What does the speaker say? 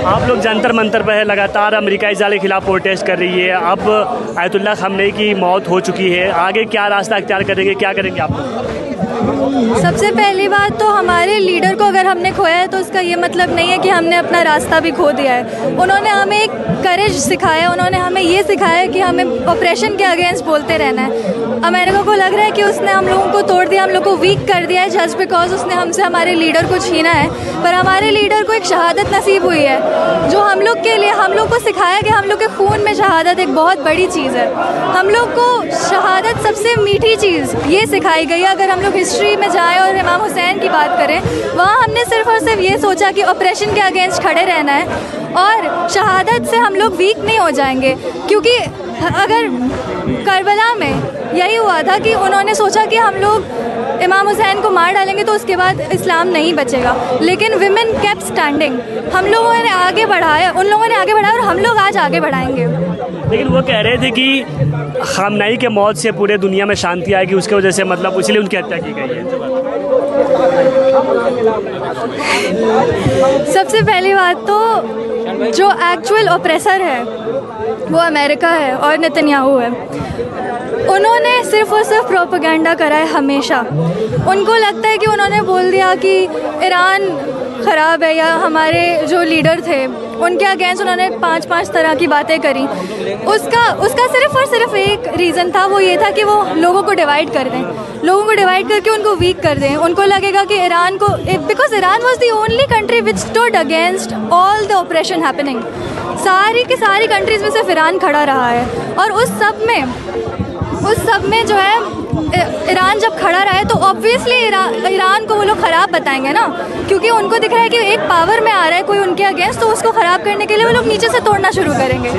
आप लोग जंतर मंतर पर है, लगातार अमेरिका इजराइल के खिलाफ प्रोटेस्ट कर रही है। अब आयतुल्लाह खamenei की मौत हो चुकी है, आगे क्या रास्ता अख्तियार करेंगे, क्या करेंगे आप लोग? सबसे पहली बात तो हमारे लीडर को अगर हमने खोया है तो उसका ये मतलब नहीं है कि हमने अपना रास्ता भी खो दिया है। उन्होंने हमें एक करेज सिखाया, उन्होंने हमें ये सिखाया कि हमें ऑपरेशन के अगेंस्ट बोलते रहना है। अमेरिका को लग रहा है कि उसने हम लोगों को तोड़ दिया, हम लोग को वीक कर दिया है जस्ट बिकॉज उसने हमसे हमारे लीडर को छीना है। पर हमारे लीडर को एक शहादत नसीब हुई है जो हम लोग के लिए, हम लोग को सिखाया कि हम लोग के खून में शहादत एक बहुत बड़ी चीज़ है। हम लोग को शहादत सबसे मीठी चीज़ ये सिखाई गई है। अगर हम लोग हिस्ट्री में जाएं और इमाम हुसैन की बात करें, वहाँ हमने सिर्फ और सिर्फ ये सोचा कि ऑपरेशन के अगेंस्ट खड़े रहना है और शहादत से हम लोग वीक नहीं हो जाएंगे। क्योंकि अगर करबला में यही हुआ था कि उन्होंने सोचा कि हम लोग इमाम हुसैन को मार डालेंगे तो उसके बाद इस्लाम नहीं बचेगा, लेकिन विमेन केप्ट स्टैंडिंग। हम लोगों ने आगे बढ़ाया, उन लोगों ने आगे बढ़ाया और हम लोग आज आगे बढ़ाएंगे। लेकिन वो कह रहे थे कि खamenei के मौत से पूरे दुनिया में शांति आएगी, उसके वजह से मतलब इसलिए उनकी हत्या की गई है। सबसे पहली बात तो जो एक्चुअल ऑपरेसर है वो अमेरिका है और नेतन्याहू है। उन्होंने सिर्फ और सिर्फ प्रोपेगेंडा करा है हमेशा। उनको लगता है कि उन्होंने बोल दिया कि ईरान ख़राब है, या हमारे जो लीडर थे उनके अगेंस्ट उन्होंने 5 तरह की बातें करी। उसका सिर्फ और सिर्फ एक रीज़न था, वो ये था कि वो लोगों को डिवाइड कर दें, लोगों को डिवाइड करके उनको वीक कर दें। उनको लगेगा कि ईरान को, because Iran was the only country which stood against all the operation happening. सारी की सारी कंट्रीज़ में सिर्फ ईरान खड़ा रहा है और उस सब में जो है ईरान जब खड़ा रहा है तो ऑब्वियसली ईरान को वो लोग ख़राब बताएंगे ना, क्योंकि उनको दिख रहा है कि एक पावर में आ रहा है कोई उनके अगेंस्ट, तो उसको ख़राब करने के लिए वो लोग नीचे से तोड़ना शुरू करेंगे।